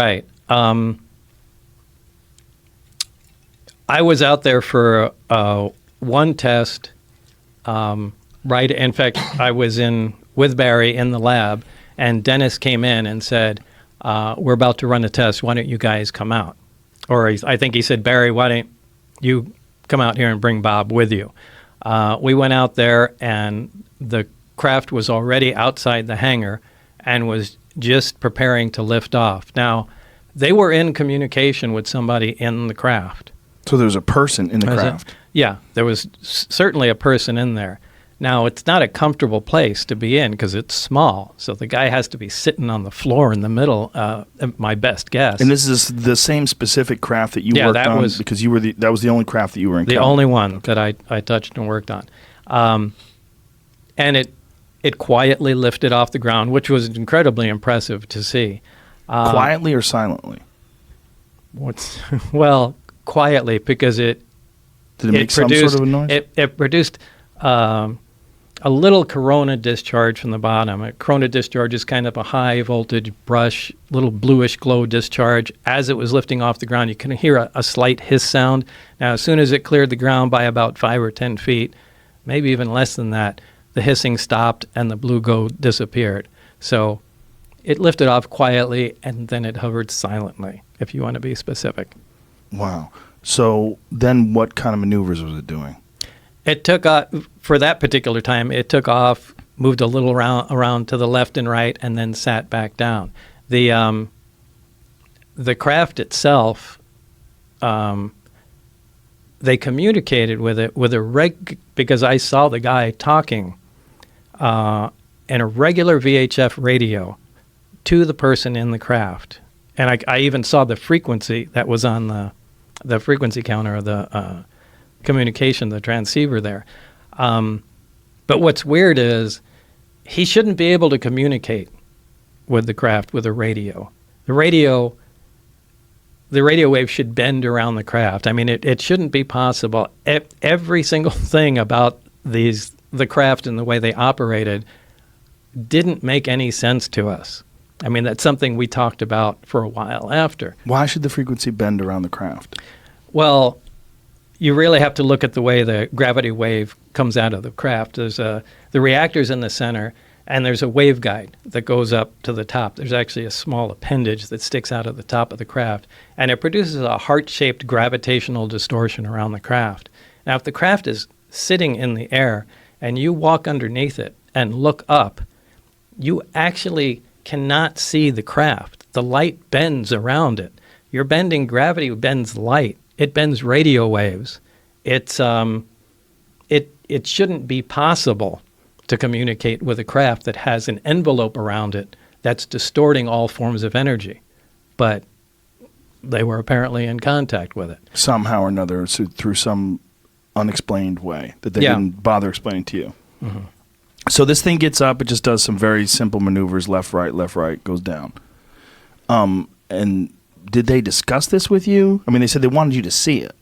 Right. I was out there for one test. Right. In fact, I was with Barry in the lab, and Dennis came in and said, "We're about to run a test. Why don't you guys come out?" Or I think he said, "Barry, why don't you come out here and bring Bob with you?" We went out there, and the craft was already outside the hangar and was just preparing to lift off. Now, they were in communication with somebody in the craft. So there was a person in the craft? Yeah, there was certainly a person in there. Now, it's not a comfortable place to be in because it's small. So the guy has to be sitting on the floor in the middle, my best guess. And this is the same specific craft that you worked on? Because that was the only craft that you were in. The only one that I touched and worked on. And it quietly lifted off the ground, which was incredibly impressive to see. Quietly or silently? Well, quietly, because it make some sort of a noise? It produced a little corona discharge from the bottom. A corona discharge is kind of a high voltage brush, little bluish glow discharge. As it was lifting off the ground, you can hear a slight hiss sound. Now, as soon as it cleared the ground by about 5 or 10 feet, maybe even less than that, the hissing stopped and the blue glow disappeared. So it lifted off quietly, and then it hovered silently, if you want to be specific. Wow. So then what kind of maneuvers was it doing? It took off, for that particular time, it took off, moved a little around to the left and right, and then sat back down. The craft itself, they communicated with it because I saw the guy talking in a regular VHF radio to the person in the craft. And I even saw the frequency that was on the frequency counter of the communication, the transceiver there. But what's weird is he shouldn't be able to communicate with the craft with a radio. The radio wave should bend around the craft. I mean, it shouldn't be possible. Every single thing about the craft and the way they operated didn't make any sense to us. I mean, that's something we talked about for a while after. Why should the frequency bend around the craft? Well, you really have to look at the way the gravity wave comes out of the craft. There's the reactor's in the center, and there's a waveguide that goes up to the top. There's actually a small appendage that sticks out of the top of the craft, and it produces a heart-shaped gravitational distortion around the craft. Now, if the craft is sitting in the air and you walk underneath it and look up, you actually cannot see the craft. The light bends around it. You're bending gravity, bends light. It bends radio waves. It shouldn't be possible to communicate with a craft that has an envelope around it that's distorting all forms of energy. But they were apparently in contact with it. Somehow or another, so through some unexplained way that they didn't bother explaining to you. Mm-hmm. So this thing gets up, it just does some very simple maneuvers, left, right, goes down. And did they discuss this with you? I mean, they said they wanted you to see it.